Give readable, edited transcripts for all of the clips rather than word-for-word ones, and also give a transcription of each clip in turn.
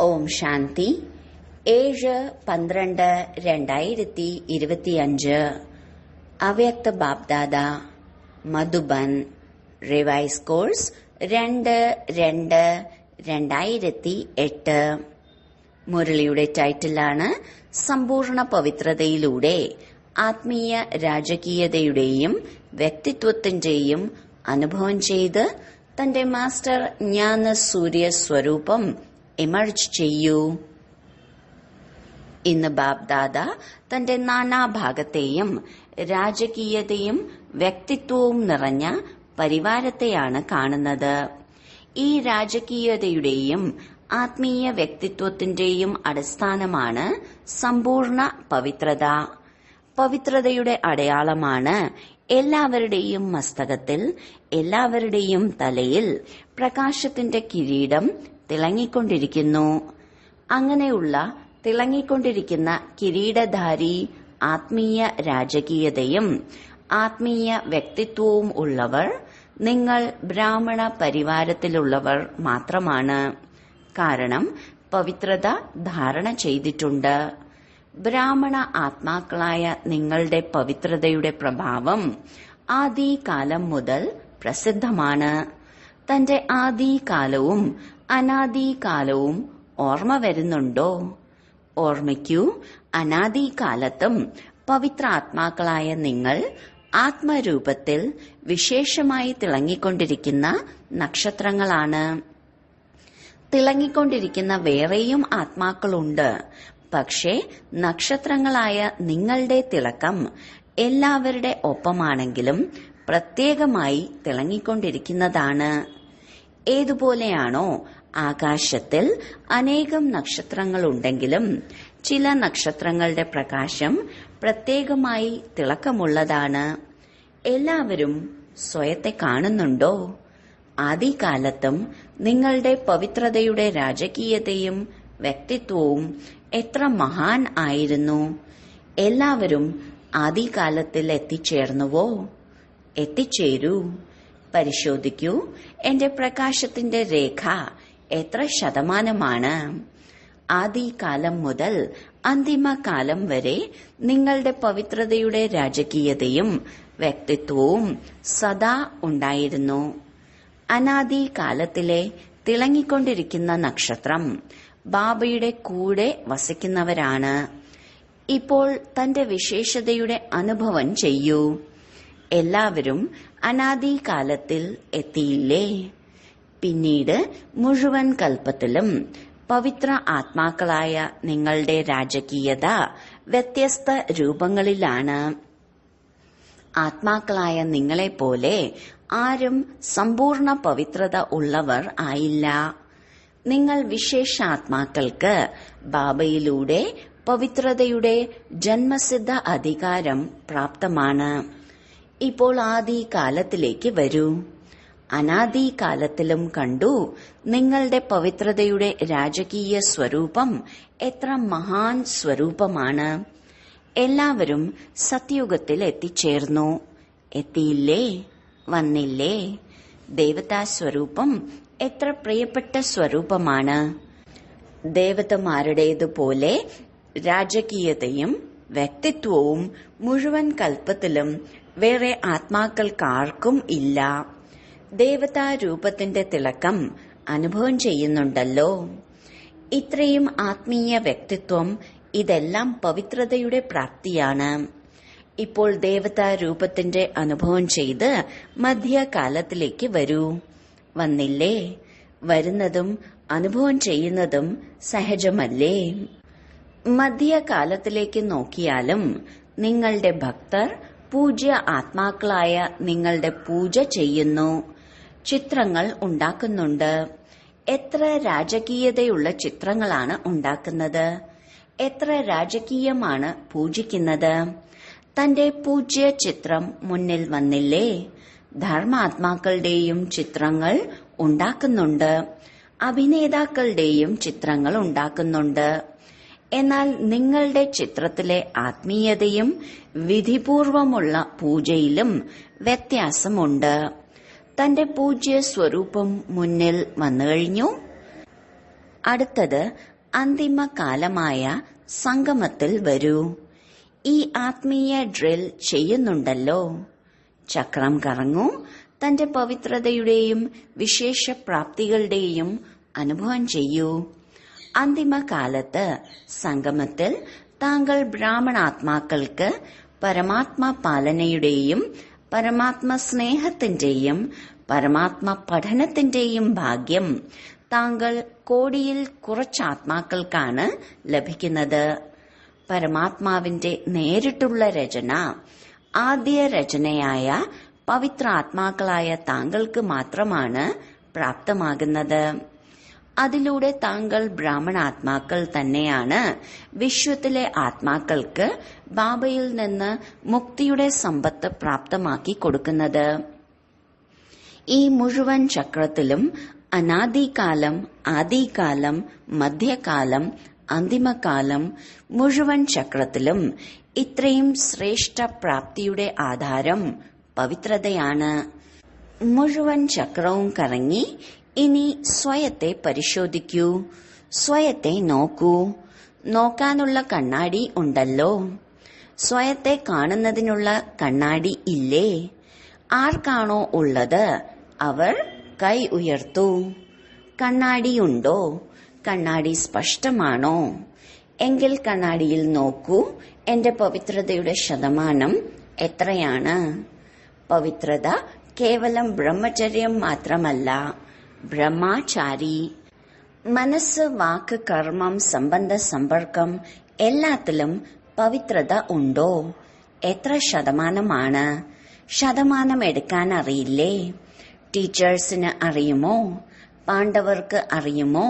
ഓം ശാന്തി 7/12/2025 അവ്യക്ത BapDada Madhuban revise course 2/2/2008. മുരളിയുടെ ടൈറ്റിലാണ് സമ്പൂർണ്ണ പവിത്രതയിലൂടെ ആത്മീയ രാജകീയതയുടെയും വ്യക്തിത്വത്തിന്റെയും അനുഭവം ചെയ്ത് തന്റെ മാസ്റ്റർ ജ്ഞാന സൂര്യ സ്വരൂപം എമർജ് ചെയ്യൂ. ഇന്ന് ബാബ്ദാദ തന്റെ നാനാഭാഗത്തെയും രാജകീയതയും വ്യക്തിത്വവും നിറഞ്ഞ പരിവാരത്തെയാണ് കാണുന്നത്. ഈ രാജകീയതയുടെയും ആത്മീയ വ്യക്തിത്വത്തിന്റെയും അടിസ്ഥാനമാണ് സമ്പൂർണ്ണ പവിത്രത. പവിത്രതയുടെ അടയാളമാണ് എല്ലാവരുടെയും മസ്തകത്തിൽ, എല്ലാവരുടെയും തലയിൽ പ്രകാശത്തിന്റെ കിരീടം തിളങ്ങിക്കൊണ്ടിരിക്കുന്നു. അങ്ങനെയുള്ള തിളങ്ങിക്കൊണ്ടിരിക്കുന്ന കിരീടധാരി ആത്മീയ രാജകീയതയും ആത്മീയ വ്യക്തിത്വവും ഉള്ളവർ നിങ്ങൾ ബ്രാഹ്മണ പരിവാരത്തിലുള്ളവർ മാത്രമാണ്. കാരണം പവിത്രത ധാരണ ചെയ്തിട്ടുണ്ട്. ബ്രാഹ്മണ ആത്മാക്കളായ നിങ്ങളുടെ പവിത്രതയുടെ പ്രഭാവം ആദികാലം മുതൽ പ്രസിദ്ധമാണ്. തന്റെ ആദികാലവും അനാദികാലവും ഓർമ്മ വരുന്നുണ്ടോ? ഓർമ്മിക്കൂ, അനാദികാലത്തും പവിത്ര ആത്മാക്കളായ നിങ്ങൾ ആത്മരൂപത്തിൽ വിശേഷമായി തിളങ്ങിക്കൊണ്ടിരിക്കുന്ന നക്ഷത്രങ്ങളാണ്. തിളങ്ങിക്കൊണ്ടിരിക്കുന്ന വേറെയും ആത്മാക്കളുണ്ട്. പക്ഷേ നക്ഷത്രങ്ങളായ നിങ്ങളുടെ തിളക്കം എല്ലാവരുടെ ഒപ്പമാണെങ്കിലും പ്രത്യേകമായി തിളങ്ങിക്കൊണ്ടിരിക്കുന്നതാണ്. ഏതുപോലെയാണോ ആകാശത്തിൽ അനേകം നക്ഷത്രങ്ങളുണ്ടെങ്കിലും ചില നക്ഷത്രങ്ങളുടെ പ്രകാശം പ്രത്യേകമായി തിളക്കമുള്ളതാണ്. എല്ലാവരും സ്വയത്തെ കാണുന്നുണ്ടോ? ആദികാലത്തും നിങ്ങളുടെ പവിത്രതയുടെ രാജകീയതയും വ്യക്തിത്വവും എത്ര മഹാൻ ആയിരുന്നു. എല്ലാവരും ആദികാലത്തിൽ എത്തിച്ചേർന്നുവോ? എത്തിച്ചേരൂ. പരിശോധിക്കൂ, എന്റെ പ്രകാശത്തിന്റെ രേഖ എത്ര ശതമാനമാണ്? ആദികാലം മുതൽ അന്തിമകാലം വരെ നിങ്ങളുടെ പവിത്രതയുടെ രാജകീയതയും വ്യക്തിത്വവും സദാ ഉണ്ടായിരുന്നു. അനാദികാലത്തിലെ തിളങ്ങിക്കൊണ്ടിരിക്കുന്ന നക്ഷത്രം ബാബയുടെ കൂടെ വസിക്കുന്നവരാണ്. ഇപ്പോൾ തന്റെ വിശേഷതയുടെ അനുഭവം ചെയ്യൂ. എല്ലാവരും അനാദികാലത്തിൽ എത്തിയില്ലേ? പിന്നീട് മുഴുവൻ കൽപ്പത്തിലും പവിത്ര ആത്മാക്കളായ നിങ്ങളുടെ രാജകീയത വ്യത്യസ്ത രൂപങ്ങളിലാണ്. ആത്മാക്കളായ നിങ്ങളെപ്പോലെ ആരും സമ്പൂർണ്ണ പവിത്രത ഉള്ളവർ ആയില്ല. നിങ്ങൾ വിശേഷാത്മാക്കൾക്ക് ബാബയിലൂടെ പവിത്രതയുടെ ജന്മസിദ്ധ അധികാരം പ്രാപ്തമാണ്. ഇപ്പോൾ ആദികാലത്തിലേക്ക് വരൂ. അനാദികാലത്തിലും കണ്ടു നിങ്ങളുടെ പവിത്രതയുടെ രാജകീയ സ്വരൂപം എത്ര മഹാൻ സ്വരൂപമാണ്. എല്ലാവരും സത്യുഗത്തിൽ എത്തിച്ചേർന്നു. എത്തിയില്ലേ? വന്നില്ലേ? ദേവതാ സ്വരൂപം എത്ര പ്രിയപ്പെട്ട സ്വരൂപമാണ്. ദേവതമാരുടേതുപോലെ രാജകീയതയും വ്യക്തിത്വവും മുഴുവൻ കൽപ്പത്തിലും വേറെ ആത്മാക്കൾക്കാർക്കും ഇല്ല. ദേവതാ രൂപത്തിന്റെ തിളക്കം അനുഭവം ചെയ്യുന്നുണ്ടല്ലോ. ഇത്രയും ആത്മീയ വ്യക്തിത്വം, ഇതെല്ലാം പവിത്രതയുടെ പ്രാപ്തിയാണ്. ഇപ്പോൾ ദേവതാ രൂപത്തിന്റെ അനുഭവം ചെയ്ത് മധ്യകാലത്തിലേക്ക് വരൂ. വന്നില്ലേ? വരുന്നതും അനുഭവം ചെയ്യുന്നതും സഹജമല്ലേ? മധ്യകാലത്തിലേക്ക് നോക്കിയാലും നിങ്ങളുടെ ഭക്തർ പൂജ്യ ആത്മാക്കളായ നിങ്ങളുടെ പൂജ ചെയ്യുന്നു. ചിത്രങ്ങൾ ഉണ്ടാക്കുന്നുണ്ട്. എത്ര രാജകീയതയുള്ള ചിത്രങ്ങളാണ് ഉണ്ടാക്കുന്നത്. എത്ര രാജകീയമാണ് പൂജിക്കുന്നത്. തന്റെ പൂജ്യ ചിത്രം മുന്നിൽ വന്നില്ലേ? ധർമാത്മാക്കളുടെയും ചിത്രങ്ങൾ ഉണ്ടാക്കുന്നുണ്ട്. അഭിനേതാക്കളുടെയും ചിത്രങ്ങൾ ഉണ്ടാക്കുന്നുണ്ട്. എന്നാൽ നിങ്ങളുടെ ചിത്രത്തിലെ ആത്മീയതയും വിധിപൂർവമുള്ള പൂജയിലും വ്യത്യാസമുണ്ട്. തന്റെ പൂജ്യ സ്വരൂപം മുന്നിൽ വന്നുകഴിഞ്ഞു. അടുത്തത് അന്തിമ കാലമായ സംഗമത്തിൽ വരൂ. ഈ ആത്മീയ ഡ്രിൽ ചെയ്യുന്നുണ്ടല്ലോ. ചക്രം കറങ്ങൂ. തന്റെ പവിത്രതയുടെയും വിശേഷ പ്രാപ്തികളുടെയും അനുഭവം ചെയ്യൂ. അന്തിമകാലത്ത് സംഗമത്തിൽ താങ്കൾ ബ്രാഹ്മണാത്മാക്കൾക്ക് പരമാത്മ പാലനയുടെയും പരമാത്മ സ്നേഹത്തിന്റെയും പരമാത്മ പഠനത്തിന്റെയും ഭാഗ്യം താങ്കൾ കോടിയിൽ കുറച്ച് ആത്മാക്കൾക്കാണ് ലഭിക്കുന്നത്. പരമാത്മാവിന്റെ നേരിട്ടുള്ള രചന ആദ്യ രചനയായ പവിത്ര ആത്മാക്കളായ താങ്കൾക്ക് മാത്രമാണ് പ്രാപ്തമാകുന്നത്. അതിലൂടെ താങ്കൾ ബ്രാഹ്മണാത്മാക്കൾ തന്നെയാണ് വിശ്വത്തിലെ ആത്മാക്കൾക്ക് ബാബയിൽ നിന്ന് മുക്തിയുടെ സമ്പത്ത് പ്രാപ്തമാക്കി കൊടുക്കുന്നത്. ഈ മുഴുവൻ ചക്രത്തിലും അനാദികാലം, ആദികാലം, മധ്യകാലം, അന്തിമകാലം മുഴുവൻ ചക്രത്തിലും ഇത്രയും ശ്രേഷ്ഠ പ്രാപ്തിയുടെ ആധാരം പവിത്രതയാണ്. മുഴുവൻ ചക്രവും കറങ്ങി ഇനി സ്വയത്തെ പരിശോധിക്കൂ. സ്വയത്തെ നോക്കൂ. നോക്കാനുള്ള കണ്ണാടി ഉണ്ടല്ലോ. സ്വയത്തെ കാണുന്നതിനുള്ള കണ്ണാടി ഇല്ലേ? ആർക്കാണോ ഉള്ളത് അവർ കൈ ഉയർത്തൂ. കണ്ണാടിയുണ്ടോ? കണ്ണാടി സ്പഷ്ടമാണോ? എങ്കിൽ കണ്ണാടിയിൽ നോക്കൂ. എന്റെ പവിത്രതയുടെ ശതമാനം എത്രയാണ്? പവിത്രത കേവലം ബ്രഹ്മചര്യം മാത്രമല്ല, ബ്രഹ്മചാരി. മനസ്സ്, വാക്ക്, കർമ്മം, സംബന്ധ സമ്പർക്കം എല്ലാത്തിലും പവിത്രത ഉണ്ടോ? എത്ര ശതമാനമാണ്? ശതമാനം എടുക്കാൻ അറിയില്ലേ? ടീച്ചേഴ്സിന് അറിയുമോ? പാണ്ഡവർക്ക് അറിയുമോ?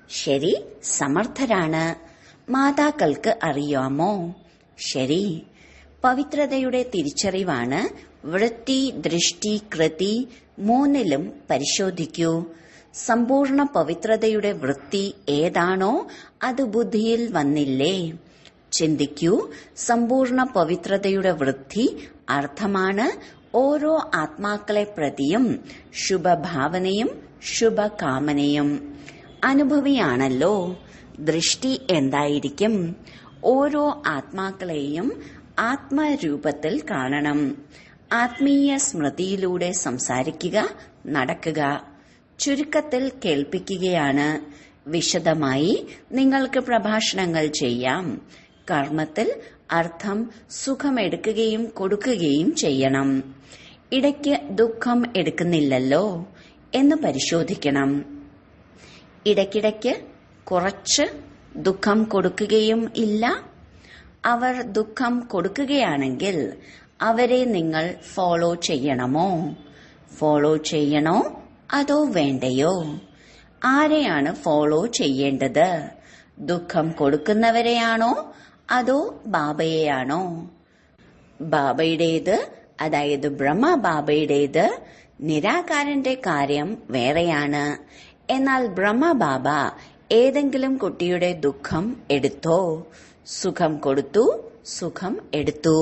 ശരി, സമർത്ഥരാണ്. മാതാക്കൾക്ക് അറിയാമോ? ശരി. പവിത്രതയുടെ തിരിച്ചറിവാണ് വൃത്തി, ദൃഷ്ടി, കൃതി മൂന്നിലും പരിശോധിക്കൂ. സമ്പൂർണ്ണ പവിത്രതയുടെ വൃത്തി ഏതാണോ അത് ബുദ്ധിയിൽ വന്നില്ലേ? ചിന്തിക്കൂ. സമ്പൂർണ്ണ പവിത്രതയുടെ വൃത്തി അർത്ഥമാണ് ഓരോ ആത്മാക്കളെ പ്രതിയും ശുഭഭാവനയും ശുഭകാമനയും. അനുഭവിയാണല്ലോ. ദൃഷ്ടി എന്തായിരിക്കും? ഓരോ ആത്മാക്കളെയും ആത്മരൂപത്തിൽ കാണണം. ആത്മീയ സ്മൃതിയിലൂടെ സംസാരിക്കുക, നടക്കുക. ചുരുക്കത്തിൽ കേൾപ്പിക്കുകയാണ്. വിശദമായി നിങ്ങൾക്ക് പ്രഭാഷണങ്ങൾ ചെയ്യാം. കർമ്മത്തിൽ അർത്ഥം സുഖമെടുക്കുകയും കൊടുക്കുകയും ചെയ്യണം. ഇടയ്ക്ക് ദുഃഖം എടുക്കുന്നില്ലല്ലോ എന്ന് പരിശോധിക്കണം. ഇടയ്ക്കിടയ്ക്ക് കുറച്ച് ദുഃഖം കൊടുക്കുകയും ഇല്ല. അവർ ദുഃഖം കൊടുക്കുകയാണെങ്കിൽ അവരെ നിങ്ങൾ ഫോളോ ചെയ്യണമോ? ഫോളോ ചെയ്യണോ അതോ വേണ്ടയോ? ആരെയാണ് ഫോളോ ചെയ്യേണ്ടത്? ദുഃഖം കൊടുക്കുന്നവരെയാണോ അതോ ബാബയെയാണോ? ബാബയുടേത്, അതായത് ബ്രഹ്മ ബാബയുടേത് നിരാകാരന്റെ കാര്യം വേറെയാണ്. എന്നാൽ ബ്രഹ്മ ബാബ ഏതെങ്കിലും കുട്ടിയുടെ ദുഃഖം എടുത്തോ? സുഖം കൊടുത്തു, സുഖം എടുത്തു.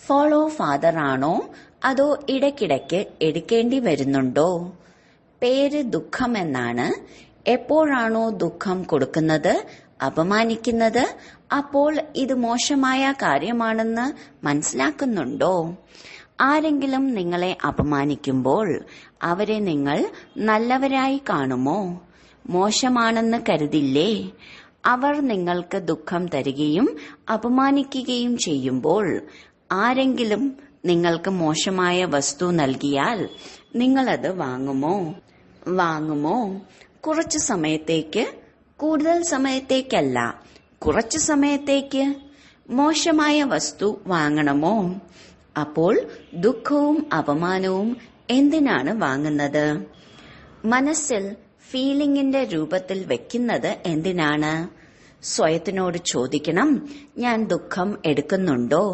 ഫോളോ ഫാദർ ആണോ അതോ ഇടയ്ക്കിടയ്ക്ക് എടുക്കേണ്ടി വരുന്നുണ്ടോ? പേര് ദുഃഖം എന്നാണ്. എപ്പോഴാണോ ദുഃഖം കൊടുക്കുന്നത്, അപമാനിക്കുന്നത്, അപ്പോൾ ഇത് മോശമായ കാര്യമാണെന്ന് മനസ്സിലാക്കുന്നുണ്ടോ? ആരെങ്കിലും നിങ്ങളെ അപമാനിക്കുമ്പോൾ അവരെ നിങ്ങൾ നല്ലവരായി കാണുമോ? മോശമാണെന്ന് കരുതില്ലേ? അവർ നിങ്ങൾക്ക് ദുഃഖം തരികയും അപമാനിക്കുകയും ചെയ്യുമ്പോൾ ആരെങ്കിലും നിങ്ങൾക്ക് മോശമായ വസ്തു നൽകിയാൽ നിങ്ങളത് വാങ്ങുമോ? വാങ്ങുമോ? കുറച്ചു സമയത്തേക്ക്, കൂടുതൽ സമയത്തേക്കല്ല, കുറച്ചു സമയത്തേക്ക്. മോശമായ വസ്തു വാങ്ങണമോ? അപ്പോൾ ദുഃഖവും അപമാനവും എന്തിനാണ് വാങ്ങുന്നത്? മനസ്സിൽ ഫീലിംഗിന്റെ രൂപത്തിൽ വെക്കുന്നത് എന്തിനാണ്? സ്വയത്തിനോട് ചോദിക്കണം, ഞാൻ ദുഃഖം എടുക്കുന്നുണ്ടോ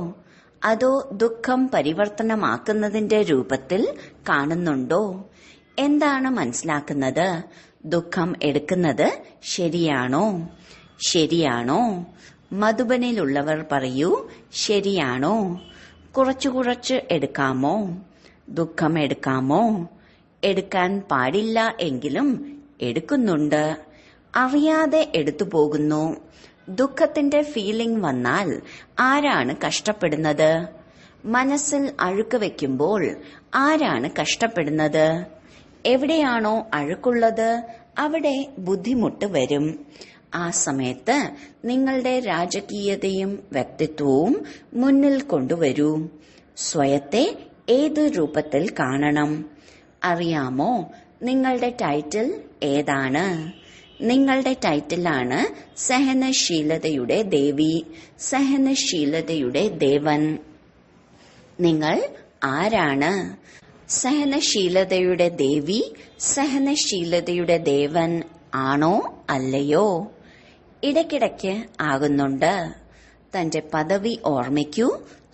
അതോ ദുഃഖം പരിവർത്തനമാക്കുന്നതിന്റെ രൂപത്തിൽ കാണുന്നുണ്ടോ? എന്താണ് മനസ്സിലാക്കുന്നത്? ദുഃഖം എടുക്കുന്നത് ശരിയാണോ? ശരിയാണോ? മധുബനിലുള്ളവർ പറയൂ, ശരിയാണോ? കുറച്ചു കുറച്ച് എടുക്കാമോ? ദുഃഖം എടുക്കാമോ? എടുക്കാൻ പാടില്ല എങ്കിലും എടുക്കുന്നുണ്ട്. അറിയാതെ എടുത്തു പോകുന്നു. ദുഃഖത്തിന്റെ ഫീലിംഗ് വന്നാൽ ആരാണ് കഷ്ടപ്പെടുന്നത്? മനസ്സിൽ അഴുക്ക് വെക്കുമ്പോൾ ആരാണ് കഷ്ടപ്പെടുന്നത്? എവിടെയാണോ അഴുക്കുള്ളത് അവിടെ ബുദ്ധിമുട്ട് വരും. ആ സമയത്ത് നിങ്ങളുടെ രാജകീയതയും വ്യക്തിത്വവും മുന്നിൽ കൊണ്ടുവരൂ. സ്വയത്തെ ഏത് രൂപത്തിൽ കാണണം? അറിയാമോ നിങ്ങളുടെ ടൈറ്റിൽ ഏതാണ്? നിങ്ങളുടെ ടൈറ്റിലാണ് സഹനശീലതയുടെ ദേവി, സഹനശീലതയുടെ ദേവൻ. നിങ്ങൾ ആരാണ്? സഹനശീലതയുടെ ദേവി, സഹനശീലതയുടെ ദേവൻ ആണോ അല്ലയോ? ഇടയ്ക്കിടയ്ക്ക് ആകുന്നുണ്ട്. തന്റെ പദവി ഓർമ്മിക്കൂ,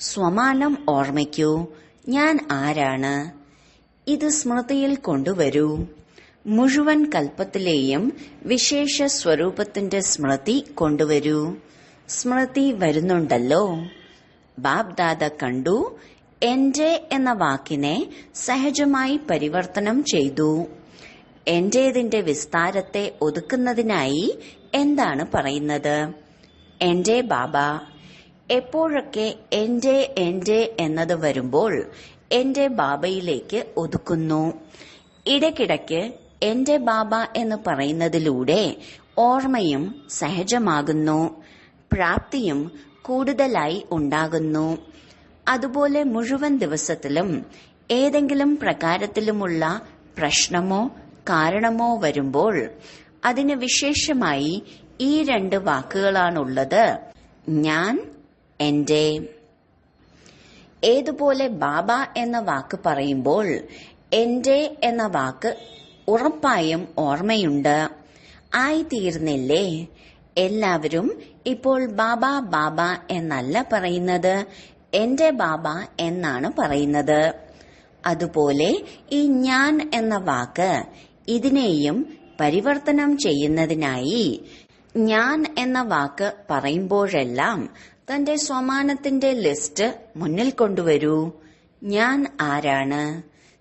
സ്വമാനം ഓർമ്മിക്കൂ. ഞാൻ ആരാണ്? ഇത് സ്മൃതിയിൽ കൊണ്ടുവരൂ. മുഴുവൻ കൽപ്പത്തിലെയും വിശേഷ സ്വരൂപത്തിന്റെ സ്മൃതി കൊണ്ടുവരൂ. സ്മൃതി വരുന്നുണ്ടല്ലോ. ബാബ്ദാദ കണ്ടു. എന്റെ എന്ന വാക്കിനെ സഹജമായി പരിവർത്തനം ചെയ്തു. എന്റേതിന്റെ വിസ്താരത്തെ ഒതുക്കുന്നതിനായി എന്താണ് പറയുന്നത്? എന്റെ ബാബ. എപ്പോഴൊക്കെ എന്റെ എന്റെ എന്നത് വരുമ്പോൾ എന്റെ ബാബയിലേക്ക് ഒതുക്കുന്നു. ഇടയ്ക്കിടയ്ക്ക് എന്റെ ബാബ എന്ന് പറയുന്നതിലൂടെ ഓർമ്മയും സഹജമാകുന്നു, പ്രാപ്തിയും കൂടുതലായി ഉണ്ടാകുന്നു. അതുപോലെ മുഴുവൻ ദിവസത്തിലും ഏതെങ്കിലും പ്രകാരത്തിലുമുള്ള പ്രശ്നമോ കാരണമോ വരുമ്പോൾ അതിന് വിശേഷമായി ഈ രണ്ട് വാക്കുകളാണുള്ളത്: ഞാൻ, എന്റെ. ഏതുപോലെ ബാബ എന്ന വാക്ക് പറയുമ്പോൾ എന്റെ എന്ന വാക്ക് ഉറപ്പായും ഓർമ്മയുണ്ട്. ആയിത്തീർന്നില്ലേ? എല്ലാവരും ഇപ്പോൾ ബാബ ബാബ എന്നല്ല പറയുന്നത്, എന്റെ ബാബ എന്നാണ് പറയുന്നത്. അതുപോലെ ഈ ഞാൻ എന്ന വാക്ക് ഇതിനെയും പരിവർത്തനം ചെയ്യുന്നതിനായി ഞാൻ എന്ന വാക്ക് പറയുമ്പോഴെല്ലാം തന്റെ സ്വമാനത്തിന്റെ ലിസ്റ്റ് മുന്നിൽ കൊണ്ടുവരൂ. ഞാൻ ആരാണ്?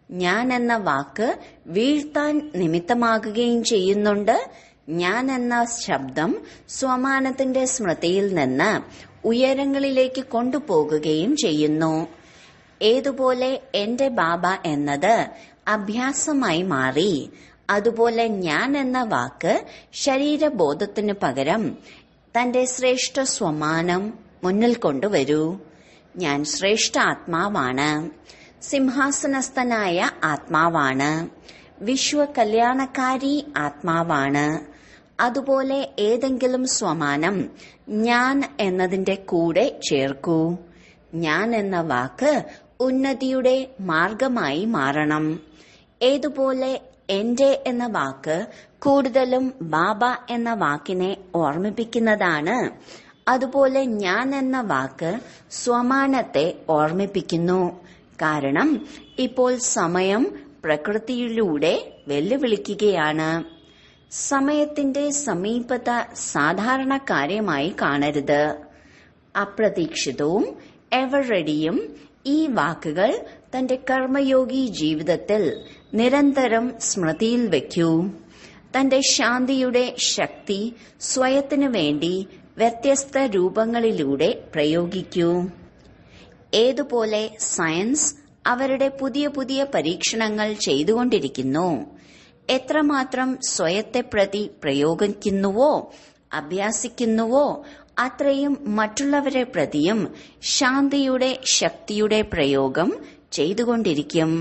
ഞാൻ എന്ന വാക്ക് വീഴ്ത്താൻ നിമിത്തമാകുകയും ചെയ്യുന്നുണ്ട്. ഞാൻ എന്ന ശബ്ദം സ്വമാനത്തിന്റെ സ്മൃതിയിൽ നിന്ന് ഉയരങ്ങളിലേക്ക് കൊണ്ടുപോകുകയും ചെയ്യുന്നു. ഏതുപോലെ എന്റെ ബാബ എന്നത് അഭ്യാസമായി മാറി, അതുപോലെ ഞാൻ എന്ന വാക്ക് ശരീരബോധത്തിനു പകരം തന്റെ ശ്രേഷ്ഠ സ്വമാനം മുന്നിൽ കൊണ്ടുവരൂ. ഞാൻ ശ്രേഷ്ഠ ആത്മാവാണ്, സിംഹാസനസ്ഥനായ ആത്മാവാണ്, വിശ്വകല്യാണക്കാരി ആത്മാവാണ്. അതുപോലെ ഏതെങ്കിലും സ്വമാനം ഞാൻ എന്നതിന്റെ കൂടെ ചേർക്കൂ. ഞാൻ എന്ന വാക്ക് ഉന്നതിയുടെ മാർഗമായി മാറണം. ഏതുപോലെ എന്റെ എന്ന വാക്ക് കൂടുതലും ബാബ എന്ന വാക്കിനെ ഓർമ്മിപ്പിക്കുന്നതാണ്, അതുപോലെ ഞാൻ എന്ന വാക്ക് സ്വമാനത്തെ ഓർമ്മിപ്പിക്കുന്നു. കാരണം ഇപ്പോൾ സമയം പ്രകൃതിയിലൂടെ വെല്ലുവിളിക്കുകയാണ്. സമയത്തിന്റെ സമീപത സാധാരണ കാര്യമായി കാണരുത്. അപ്രതീക്ഷിതവും എവർ റെഡിയും ഈ വാക്കുകൾ തന്റെ കർമ്മയോഗി ജീവിതത്തിൽ നിരന്തരം സ്മൃതിയിൽ വയ്ക്കൂ. തന്റെ ശാന്തിയുടെ ശക്തി സ്വയത്തിനു വേണ്ടി വ്യത്യസ്ത രൂപങ്ങളിലൂടെ പ്രയോഗിക്കൂ. ഏതുപോലെ സയൻസ് അവരുടെ പുതിയ പുതിയ പരീക്ഷണങ്ങൾ ചെയ്തുകൊണ്ടിരിക്കുന്നു. എത്രമാത്രം സ്വയത്തെ പ്രതി പ്രയോഗിക്കുന്നുവോ, അഭ്യാസിക്കുന്നുവോ, അത്രയും മറ്റുള്ളവരെ പ്രതിയും ശാന്തിയുടെ ശക്തിയുടെ പ്രയോഗം ചെയ്തുകൊണ്ടിരിക്കും.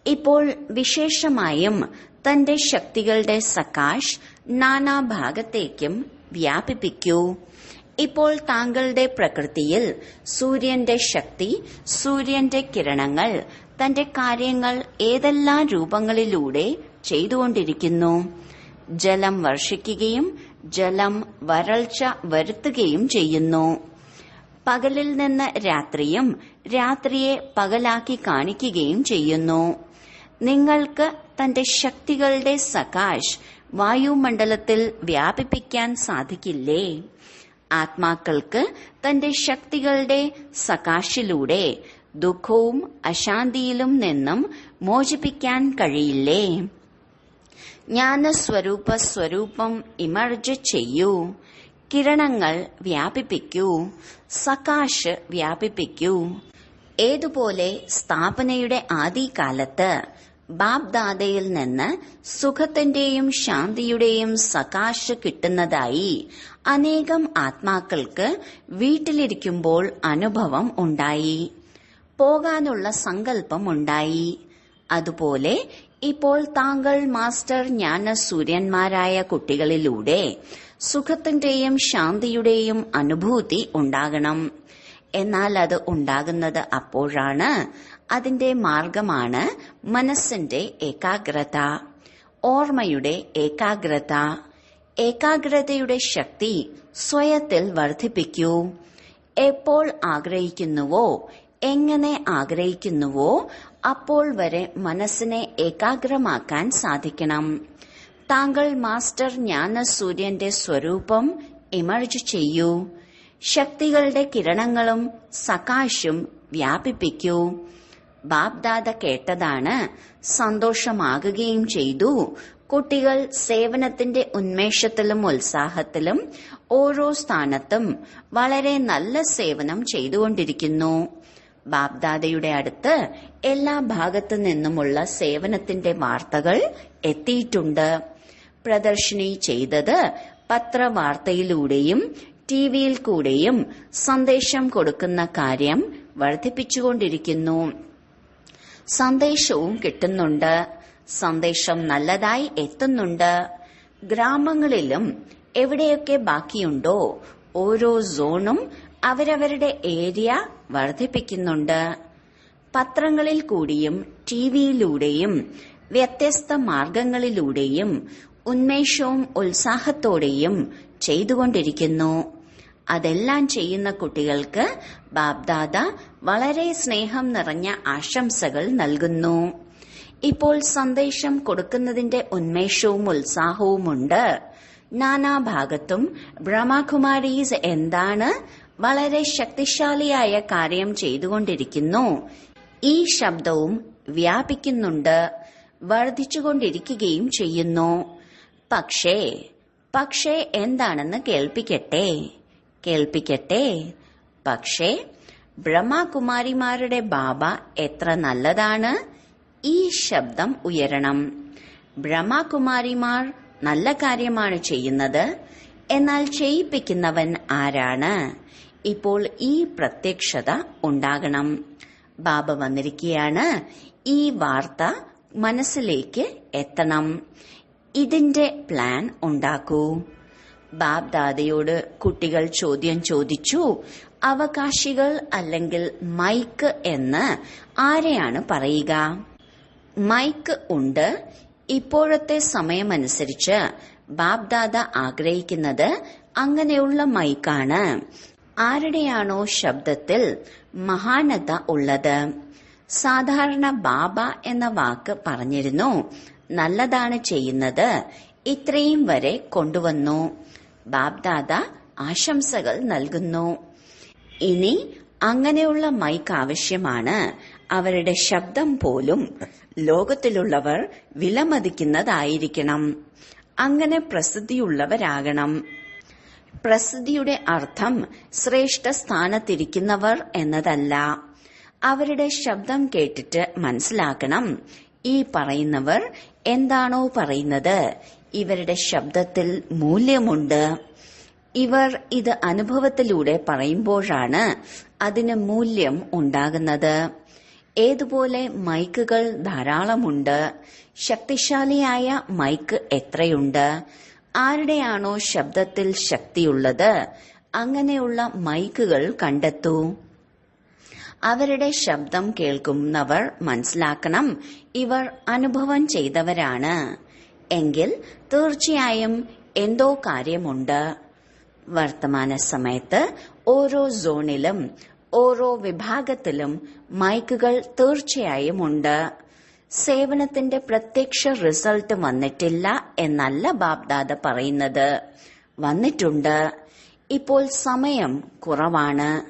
ഇപ്പോൾ വിശേഷമായും തന്റെ ശക്തികളുടെ സകാശ് നാനാഭാഗത്തേക്കും വ്യാപിപ്പിക്കൂ. ഇപ്പോൾ താങ്കളുടെ പ്രകൃതിയിൽ സൂര്യന്റെ ശക്തി, സൂര്യന്റെ കിരണങ്ങൾ തന്റെ കാര്യങ്ങൾ ഏതെല്ലാം രൂപങ്ങളിലൂടെ ചെയ്തുകൊണ്ടിരിക്കുന്നു. ജലം വർഷിക്കുകയും ജലം വരൾച്ച വരുത്തുകയും ചെയ്യുന്നു. പകലിൽ നിന്ന് രാത്രിയും രാത്രിയെ പകലാക്കി കാണിക്കുകയും ചെയ്യുന്നു. നിങ്ങൾക്ക് തന്റെ ശക്തികളുടെ സകാശ് വായുമണ്ഡലത്തിൽ വ്യാപിപ്പിക്കാൻ സാധിക്കില്ലേ? ആത്മാക്കൾക്ക് തന്റെ ശക്തികളുടെ സകാശിലൂടെ ദുഃഖവും അശാന്തിയിലും നിന്നും മോചിപ്പിക്കാൻ കഴിയില്ലേ? ജ്ഞാനസ്വരൂപ സ്വരൂപം ഇമർജ് ചെയ്യൂ. കിരണങ്ങൾ വ്യാപിപ്പിക്കൂ. സകാശ് വ്യാപിപ്പിക്കൂ. ഏതുപോലെ സ്ഥാപനയുടെ ആദികാലത്ത് ബാബ്ദാദയിൽ നിന്ന് സുഖത്തിന്റെയും ശാന്തിയുടെയും സകാശ് കിട്ടുന്നതായി അനേകം ആത്മാക്കൾക്ക് വീട്ടിലിരിക്കുമ്പോൾ അനുഭവം ഉണ്ടായി, പോകാനുള്ള സങ്കല്പം ഉണ്ടായി. അതുപോലെ ഇപ്പോൾ താങ്കൾ മാസ്റ്റർ ജ്ഞാന സൂര്യന്മാരായ കുട്ടികളിലൂടെ സുഖത്തിന്റെയും ശാന്തിയുടെയും അനുഭൂതി ഉണ്ടാകണം. എന്നാൽ അത് ഉണ്ടാകുന്നത് അപ്പോഴാണ്. അതിന്റെ മാർഗമാണ് മനസ്സിന്റെ ഏകാഗ്രത, ഓർമ്മയുടെ ഏകാഗ്രത. ഏകാഗ്രതയുടെ ശക്തി സ്വയത്തിൽ വർദ്ധിപ്പിക്കൂ. എപ്പോൾ ആഗ്രഹിക്കുന്നുവോ, എങ്ങനെ ആഗ്രഹിക്കുന്നുവോ അപ്പോൾ വരെ മനസ്സിനെ ഏകാഗ്രമാക്കാൻ സാധിക്കണം. താങ്കൾ മാസ്റ്റർ ജ്ഞാന സൂര്യന്റെ സ്വരൂപം ഇമർജ് ചെയ്യൂ. ശക്തികളുടെ കിരണങ്ങളും സകാശും വ്യാപിപ്പിക്കൂ. ബാബ്ദാദ കേട്ടതാണ്, സന്തോഷമാകുകയും ചെയ്തു. കുട്ടികൾ സേവനത്തിന്റെ ഉന്മേഷത്തിലും ഉത്സാഹത്തിലും ഓരോ സ്ഥാനത്തും വളരെ നല്ല സേവനം ചെയ്തുകൊണ്ടിരിക്കുന്നു. ബാബ്ദാദയുടെ അടുത്ത് എല്ലാ ഭാഗത്തു നിന്നുമുള്ള സേവനത്തിന്റെ വാർത്തകൾ എത്തിയിട്ടുണ്ട്. പ്രദർശിനി ചെയ്തത് പത്രവാർത്തയിലൂടെയും ടിവിയിൽ കൂടെയും സന്ദേശം കൊടുക്കുന്ന കാര്യം വർദ്ധിപ്പിച്ചുകൊണ്ടിരിക്കുന്നു. സന്ദേശവും കിട്ടുന്നുണ്ട്. സന്ദേശം നല്ലതായി എത്തുന്നുണ്ട്. ഗ്രാമങ്ങളിലും എവിടെയൊക്കെ ബാക്കിയുണ്ടോ ഓരോ സോണും അവരവരുടെ ഏരിയ വർദ്ധിപ്പിക്കുന്നുണ്ട്. പത്രങ്ങളിൽ കൂടിയും ടിവിയിലൂടെയും വ്യത്യസ്ത മാർഗങ്ങളിലൂടെയും ഉന്മേഷവും ഉത്സാഹത്തോടെയും ചെയ്തുകൊണ്ടിരിക്കുന്നു. അതെല്ലാം ചെയ്യുന്ന കുട്ടികൾക്ക് ബാബ്ദാദ വളരെ സ്നേഹം നിറഞ്ഞ ആശംസകൾ നൽകുന്നു. ഇപ്പോൾ സന്ദേശം കൊടുക്കുന്നതിന്റെ ഉന്മേഷവും ഉത്സാഹവുമുണ്ട്. നാനാഭാഗത്തും ബ്രഹ്മകുമാരീസ് എന്താണ് വളരെ ശക്തിശാലിയായ കാര്യം ചെയ്തുകൊണ്ടിരിക്കുന്നു. ഈ ശബ്ദവും വ്യാപിക്കുന്നുണ്ട്, വർദ്ധിച്ചുകൊണ്ടിരിക്കുകയും ചെയ്യുന്നു. പക്ഷേ എന്താണെന്ന് കേൾപ്പിക്കട്ടെ. പക്ഷേ ബ്രഹ്മകുമാരിമാരുടെ ബാബ എത്ര നല്ലതാണ്. ഈ ശബ്ദം ഉയരണം. ബ്രഹ്മകുമാരിമാർ നല്ല കാര്യമാണ് ചെയ്യുന്നത്. എന്നാൽ ചെയ്യിപ്പിക്കുന്നവൻ ആരാണ്? ഇപ്പോൾ ഈ പ്രത്യക്ഷത ഉണ്ടാകണം. ബാബ വന്നിരിക്കുകയാണ്. ഈ വാർത്ത മനസ്സിലേക്ക് എത്തണം. ഇതിന്റെ പ്ലാൻ ഉണ്ടാക്കൂ. ബാബ്ദാദയോട് കുട്ടികൾ ചോദ്യം ചോദിച്ചു, അവകാശികൾ അല്ലെങ്കിൽ മൈക്ക് എന്ന് ആരെയാണ് പറയുക? മൈക്ക് ഉണ്ട്. ഇപ്പോഴത്തെ സമയമനുസരിച്ച് ബാബ്ദാദ ആഗ്രഹിക്കുന്നത് അങ്ങനെയുള്ള മൈക്കാണ്. ആരുടെയാണോ ശബ്ദത്തിൽ മഹാനത ഉള്ളത്. സാധാരണ ബാബ എന്ന വാക്ക് പറഞ്ഞിരുന്നു. നല്ലതാണ് ചെയ്യുന്നത്. ഇത്രയും വരെ കൊണ്ടുവന്നു. ബാബ്ദാദ ആശംസകൾ നൽകുന്നു. ഇനി അങ്ങനെയുള്ള മൈക്ക് ആവശ്യമാണ്. അവരുടെ ശബ്ദം പോലും ലോകത്തിലുള്ളവർ വിലമതിക്കുന്നതായിരിക്കണം. അങ്ങനെ പ്രസിദ്ധിയുള്ളവരാകണം. പ്രസിദ്ധിയുടെ അർത്ഥം ശ്രേഷ്ഠ സ്ഥാനത്തിരിക്കുന്നവർ എന്നതല്ല. അവരുടെ ശബ്ദം കേട്ടിട്ട് മനസ്സിലാക്കണം, ഈ പറയുന്നവർ എന്താണോ പറയുന്നത് ഇവരുടെ ശബ്ദത്തിൽ മൂല്യമുണ്ട്. ഇവർ ഇത് അനുഭവത്തിലൂടെ പറയുമ്പോഴാണ് അതിന് മൂല്യം ഉണ്ടാകുന്നത്. ഏതുപോലെ മൈക്കുകൾ ധാരാളമുണ്ട്. ശക്തിശാലിയായ മൈക്ക് എത്രയുണ്ട്. ആരുടെയാണോ ശബ്ദത്തിൽ ശക്തിയുള്ളത് അങ്ങനെയുള്ള മൈക്കുകൾ കണ്ടെത്തൂ. അവരുടെ ശബ്ദം കേൾക്കുന്നവർ മനസ്സിലാക്കണം, ഇവർ അനുഭവം ചെയ്തവരാണ്. എങ്കിൽ തീർച്ചയായും എന്തോ കാര്യമുണ്ട്. വർത്തമാന സമയത്ത് ഓരോ സോണിലും ഓരോ വിഭാഗത്തിലും മൈക്കുകൾ തീർച്ചയായും ഉണ്ട്. സേവനത്തിന്റെ പ്രത്യക്ഷ റിസൾട്ട് വന്നിട്ടില്ല എന്നല്ല ബാബ്ദാദ പറയുന്നത്, വന്നിട്ടുണ്ട്. ഇപ്പോൾ സമയം കുറവാണ്.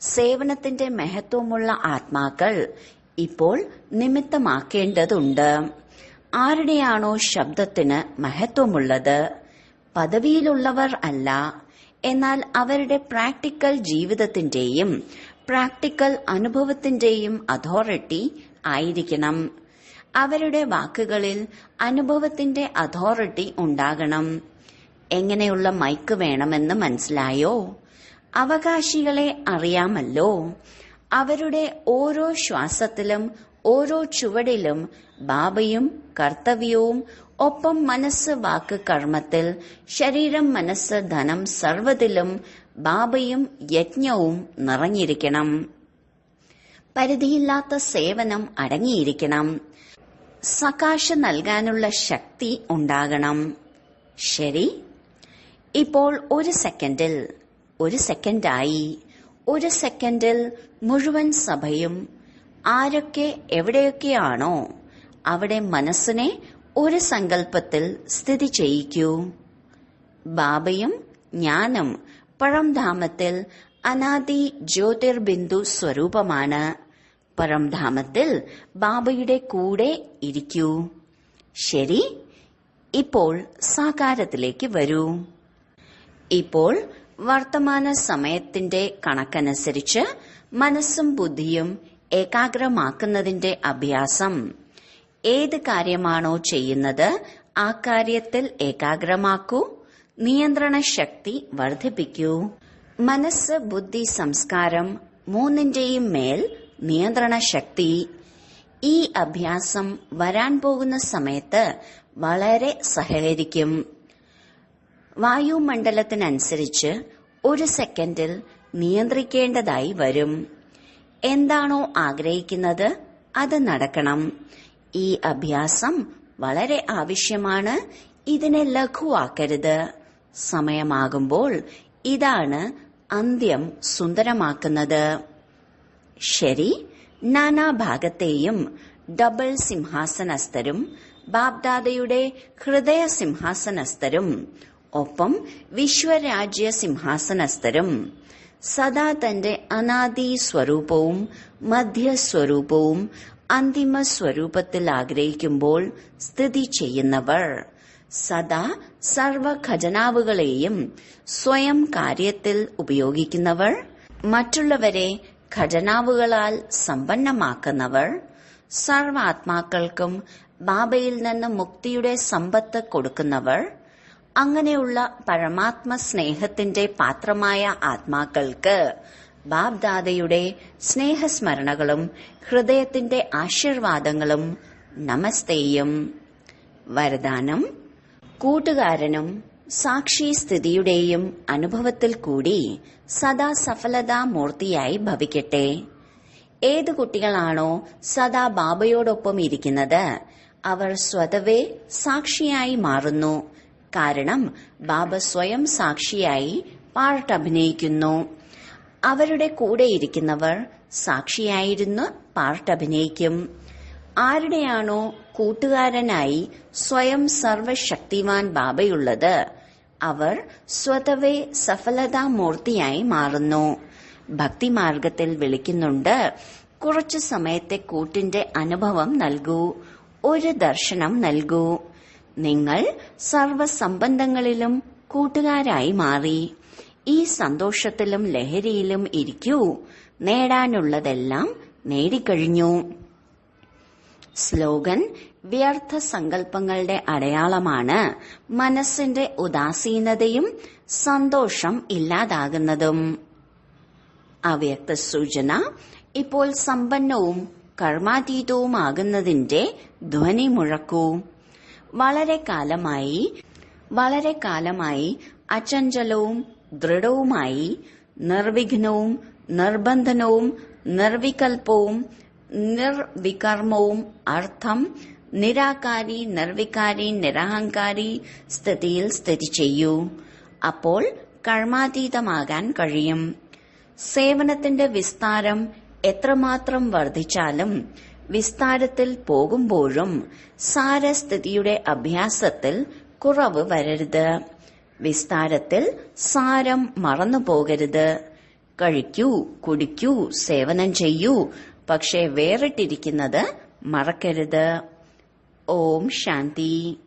സേവനത്തിന്റെ മഹത്വമുള്ള ആത്മാക്കൾ ഇപ്പോൾ നിമിത്തമാക്കേണ്ടതുണ്ട്. ആരുടെയാണോ ശബ്ദത്തിന് മഹത്വമുള്ളത്, പദവിയിലുള്ളവർ അല്ല, എന്നാൽ അവരുടെ പ്രാക്ടിക്കൽ ജീവിതത്തിന്റെയും പ്രാക്ടിക്കൽ അനുഭവത്തിന്റെയും അതോറിറ്റി ആയിരിക്കണം. അവരുടെ വാക്കുകളിൽ അനുഭവത്തിന്റെ അതോറിറ്റി ഉണ്ടാകണം. എങ്ങനെയുള്ള മൈക്ക് വേണമെന്ന് മനസ്സിലായോ? അവകാശികളെ അറിയാമല്ലോ. അവരുടെ ഓരോ ശ്വാസത്തിലും ഓരോ ചുവടിലും ബാബയും കർത്തവ്യവും, ഒപ്പം മനസ്സ് വാക്ക് കർമ്മത്തിൽ, ശരീരം മനസ്സ് ധനം സർവ്വതിലും ബാബയും യജ്ഞവും നിറഞ്ഞിരിക്കണം. പരിധിയില്ലാത്ത സേവനം അടങ്ങിയിരിക്കണം. സകാശ നൽകാനുള്ള ശക്തി ഉണ്ടാകണം. ശരി, ഇപ്പോൾ ഒരു സെക്കൻഡായി. ഒരു സെക്കൻഡിൽ മുഴുവൻ സഭയും ആരൊക്കെ എവിടെയൊക്കെയാണോ അവിടെ മനസ്സിനെ ഒരു സങ്കല്പത്തിൽ സ്ഥിതി ചെയ്യിക്കൂ. ബാബയും ജ്ഞാനം പരംധാമത്തിൽ അനാദി ജ്യോതിർബിന്ദു സ്വരൂപമാണ്. പരംധാമത്തിൽ ബാബയുടെ കൂടെ ഇരിക്കൂ. ശരി, ഇപ്പോൾ സാകാരത്തിലേക്ക് വരൂ. ഇപ്പോൾ വർത്തമാന സമയത്തിന്റെ കണക്കനുസരിച്ച് മനസ്സും ബുദ്ധിയും ഏകാഗ്രമാക്കുന്നതിന്റെ അഭ്യാസം. ഏത് കാര്യമാണോ ചെയ്യുന്നത് ആ കാര്യത്തിൽ ഏകാഗ്രമാക്കൂ. നിയന്ത്രണ ശക്തി വർദ്ധിപ്പിക്കൂ. മനസ്സ്, ബുദ്ധി, സംസ്കാരം മൂന്നിന്റെയും മേൽ നിയന്ത്രണ ശക്തി. ഈ അഭ്യാസം വരാൻ പോകുന്ന സമയത്ത് വളരെ സഹകരിക്കും. വായുമണ്ഡലത്തിനനുസരിച്ച് ഒരു സെക്കൻഡിൽ നിയന്ത്രിക്കേണ്ടതായി വരും. എന്താണോ ആഗ്രഹിക്കുന്നത് അത് നടക്കണം. ഈ അഭ്യാസം വളരെ ആവശ്യമാണ്. ഇതിനെ ലഘുവാക്കരുത്. സമയമാകുമ്പോൾ ഇതാണ് അന്ത്യം സുന്ദരമാക്കുന്നത്. ശരി, നാനാഭാഗത്തെയും ഡബിൾ സിംഹാസനസ്ഥരും ബാബ്ദാദയുടെ ഹൃദയ സിംഹാസനസ്ഥരും ഒപ്പം വിശ്വരാജ്യ സിംഹാസനസ്ഥരും സദാ തന്റെ അനാദി സ്വരൂപവും മധ്യസ്വരൂപവും അന്തിമ സ്വരൂപത്തിൽ ആഗ്രഹിക്കുമ്പോൾ സ്ഥിതി ചെയ്യുന്നവർ, സദാ സർവ ഖജനാവുകളെയും സ്വയം കാര്യത്തിൽ ഉപയോഗിക്കുന്നവർ, മറ്റുള്ളവരെ ഖജനാവുകളാൽ സമ്പന്നമാക്കുന്നവർ, സർവാത്മാക്കൾക്കും ബാബയിൽ നിന്ന് മുക്തിയുടെ സമ്പത്ത് കൊടുക്കുന്നവർ, അങ്ങനെയുള്ള പരമാത്മ സ്നേഹത്തിന്റെ പാത്രമായ ആത്മാക്കൾക്ക് ബാബ്ദാദയുടെ സ്നേഹസ്മരണകളും ഹൃദയത്തിന്റെ ആശീർവാദങ്ങളും നമസ്തേയും. വരദാനം: കൂട്ടുകാരനും സാക്ഷി സ്ഥിതിയുടെയും അനുഭവത്തിൽ കൂടി സദാ സഫലതാമൂർത്തിയായി ഭവിക്കട്ടെ. ഏത് കുട്ടികളാണോ സദാ ബാബയോടൊപ്പം ഇരിക്കുന്നത് അവർ സ്വതവേ സാക്ഷിയായി മാറുന്നു. കാരണം ബാബ സ്വയം സാക്ഷിയായി പാർട്ട് അഭിനയിക്കുന്നു. അവരുടെ കൂടെ ഇരിക്കുന്നവർ സാക്ഷിയായിരുന്നു പാർട്ട് അഭിനയിക്കും. ആരുടെയാണോ കൂട്ടുകാരനായി സ്വയം സർവശക്തിവാൻ ബാബയുള്ളത് അവർ സ്വതവേ സഫലതാമൂർത്തിയായി മാറുന്നു. ഭക്തിമാർഗത്തിൽ വിളിക്കുന്നുണ്ട്, കുറച്ചു സമയത്തെ കൂട്ടിന്റെ അനുഭവം നൽകൂ, ഒരു ദർശനം നൽകൂ. നിങ്ങൾ സർവസംബന്ധങ്ങളിലും കൂട്ടുകാരായി മാറി. ഈ സന്തോഷത്തിലും ലഹരിയിലും ഇരിക്കൂ. നേടാനുള്ളതെല്ലാം നേടിക്കഴിഞ്ഞു. സ്ലോഗൻ: വ്യർത്ഥ സങ്കല്പങ്ങളുടെ അടയാളമാണ് മനസ്സിന്റെ ഉദാസീനതയും സന്തോഷം ഇല്ലാതാകുന്നതും. അവ്യക്ത സൂചന: ഇപ്പോൾ സമ്പന്നവും കർമാതീതവുമാകുന്നതിന്റെ ധ്വനി മുഴക്കൂ. വളരെ കാലമായി അചഞ്ചലവും ദൃഢവുമായി നിർവിഘ്നവും നിർബന്ധനവും നിർവികൽപ്പവും നിർവികർമ്മവും അർത്ഥം നിരാകാരി നിർവികാരി നിരഹങ്കാരി സ്ഥിതിയിൽ സ്ഥിതി ചെയ്യൂ. അപ്പോൾ കർമാതീതമാകാൻ കഴിയും. സേവനത്തിന്റെ വിസ്താരം എത്രമാത്രം വർദ്ധിച്ചാലും വിസ്താരത്തിൽ പോകുമ്പോഴും സാരസ്ഥിതിയുടെ അഭ്യാസത്തിൽ കുറവ് വരരുത്. വിസ്താരത്തിൽ സാരം മറന്നു പോകരുത്. കഴിക്കൂ, കുടിക്കൂ, സേവനം ചെയ്യൂ, പക്ഷേ വേറിട്ടിരിക്കുന്നത് മറക്കരുത്. ഓം ശാന്തി.